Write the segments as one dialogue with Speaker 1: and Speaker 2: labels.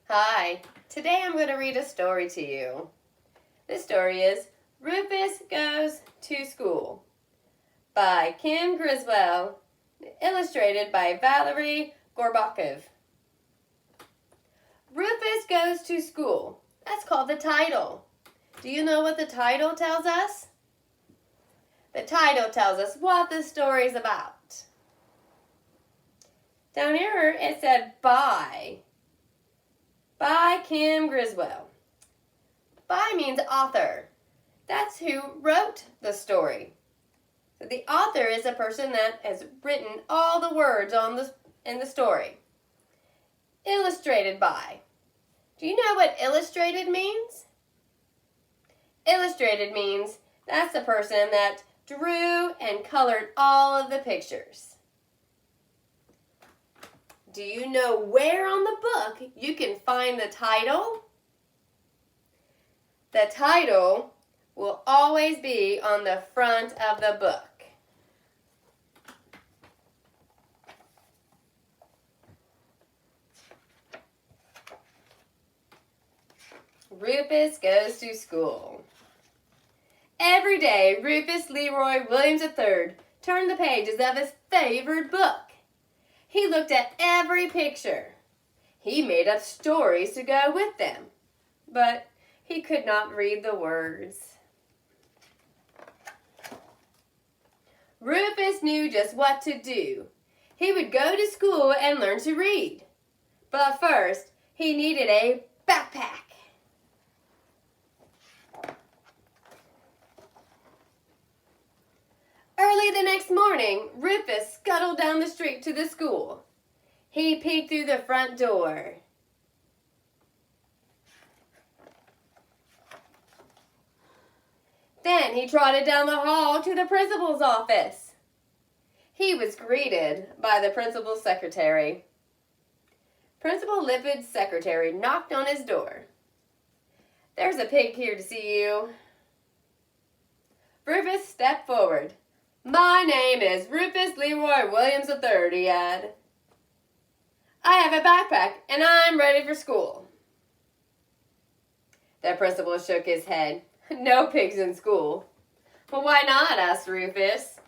Speaker 1: Hi, today I'm going to read a story to you. This story is Rufus Goes to School by Kim Griswold, illustrated by Valerie Gorbakov. Rufus Goes to School. That's called the title. Do you know what the title tells us? The title tells us what the story's about. Down here it said by Kim Griswold. By means author. That's who wrote the story. So the author is a person that has written all the words in the story. Illustrated by. Do you know what illustrated means? Illustrated means that's the person that drew and colored all of the pictures. Do you know where on the book you can find the title? The title will always be on the front of the book. Rufus Goes to School. Every day, Rufus Leroy Williams III turned the pages of his favorite book. He looked at every picture. He made up stories to go with them, but he could not read the words. Rufus knew just what to do. He would go to school and learn to read. But first, he needed a backpack. Early the next morning, Rufus scuttled down the street to the school. He peeked through the front door. Then he trotted down the hall to the principal's office. He was greeted by the principal's secretary. Principal Lipid's secretary knocked on his door. "There's a pig here to see you." Rufus stepped forward. "My name is Rufus Leroy Williams III, he added. "I have a backpack and I'm ready for school." The principal shook his head. "No pigs in school." "Well, why not?" asked Rufus.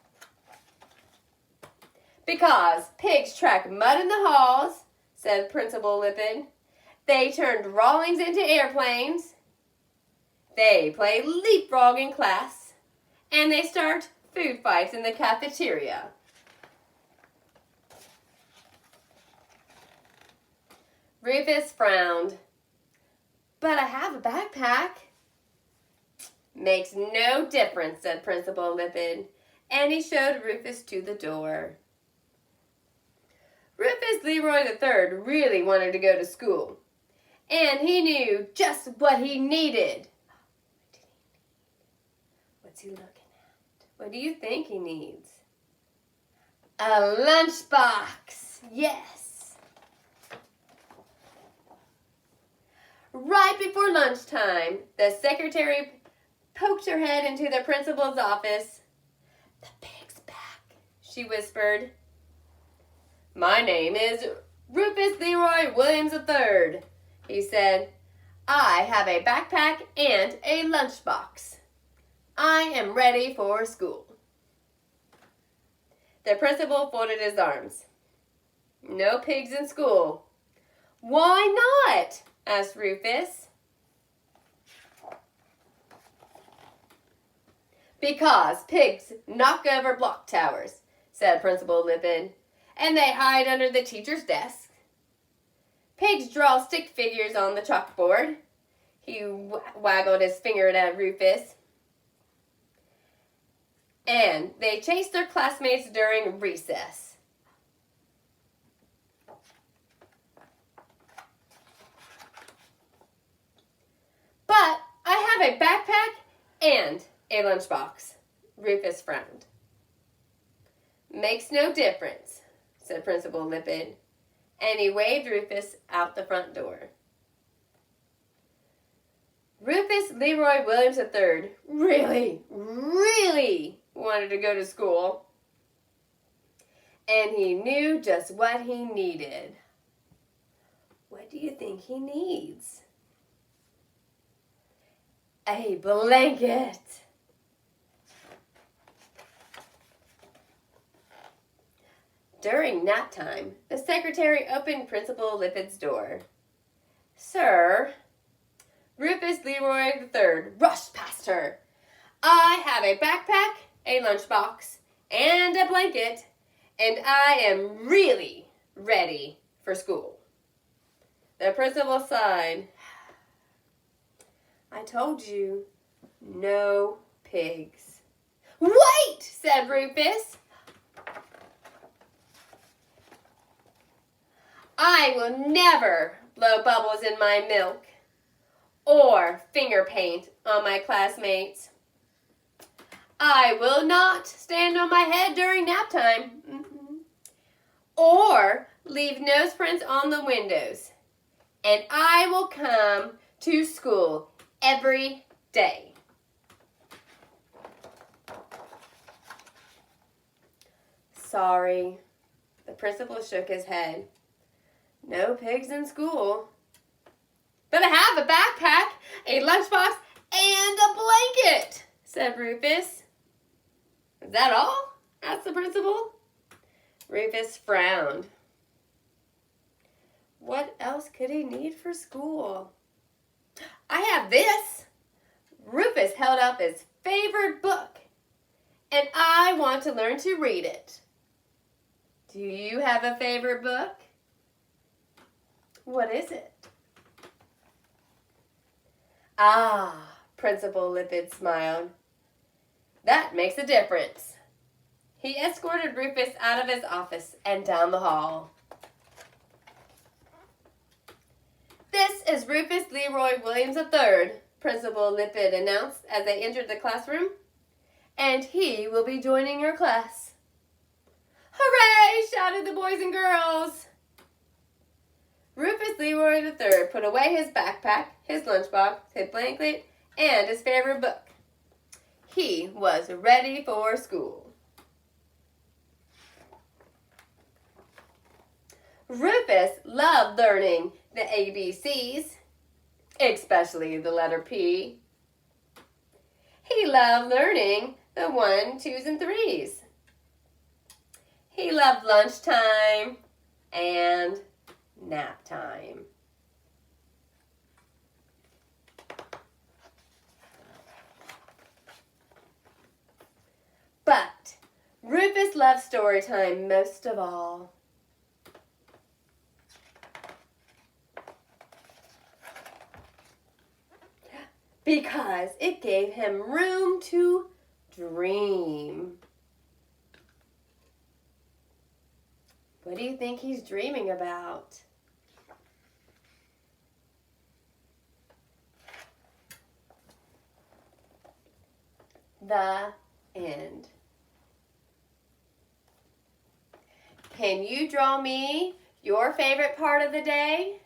Speaker 1: "Because pigs track mud in the halls," said Principal Lipid. "They turn drawings into airplanes. They play leapfrog in class. And they start food fights in the cafeteria." Rufus frowned. "But I have a backpack." "Makes no difference," said Principal Lipid, and he showed Rufus to the door. Rufus Leroy III really wanted to go to school, and he knew just what he needed. What's he looking at? What do you think he needs? A lunchbox. Yes. Right before lunchtime, the secretary poked her head into the principal's office. "The pig's back," she whispered. "My name is Rufus Leroy Williams III, he said. "I have a backpack and a lunchbox. I am ready for school." The principal folded his arms. "No pigs in school." "Why not?" asked Rufus. "Because pigs knock over block towers," said Principal Lipid, "and they hide under the teacher's desk. Pigs draw stick figures on the chalkboard." He waggled his finger at Rufus. "And they chase their classmates during recess." "But I have a backpack and a lunchbox." Rufus frowned. "Makes no difference," said Principal Lipid, and he waved Rufus out the front door. Rufus Leroy Williams III really wanted to go to school, and he knew just what he needed. What What do you think he needs? A blanket. During nap time, the secretary opened Principal Lippitt's door. Sir, Rufus Leroy III rushed past her. I have a backpack, a lunchbox, and a blanket, and I am really ready for school. The principal sighed. I told you, no pigs. Wait, said Rufus. I will never blow bubbles in my milk or finger paint on my classmates. I will not stand on my head during nap time or leave nose prints on the windows. And I will come to school every day. Sorry. The principal shook his head. No pigs in school. But I have a backpack, a lunchbox, and a blanket, said Rufus. Is that all? Asked the principal. Rufus frowned. What else could he need for school? I have this. Rufus held up his favorite book, and I want to learn to read it. Do you have a favorite book? What is it? Ah, Principal Lippitt smiled. That makes a difference. He escorted Rufus out of his office and down the hall. This is Rufus Leroy Williams III, Principal Lippitt announced as they entered the classroom, and he will be joining your class. Hooray! Shouted the boys and girls. Rufus Leroy III put away his backpack, his lunchbox, his blanket, and his favorite book. He was ready for school. Rufus loved learning the ABCs, especially the letter P. He loved learning the 1, 2s, and 3s. He loved lunchtime and nap time. But Rufus loved story time most of all. Because it gave him room to dream. What do you think he's dreaming about? The end. Can you draw me your favorite part of the day?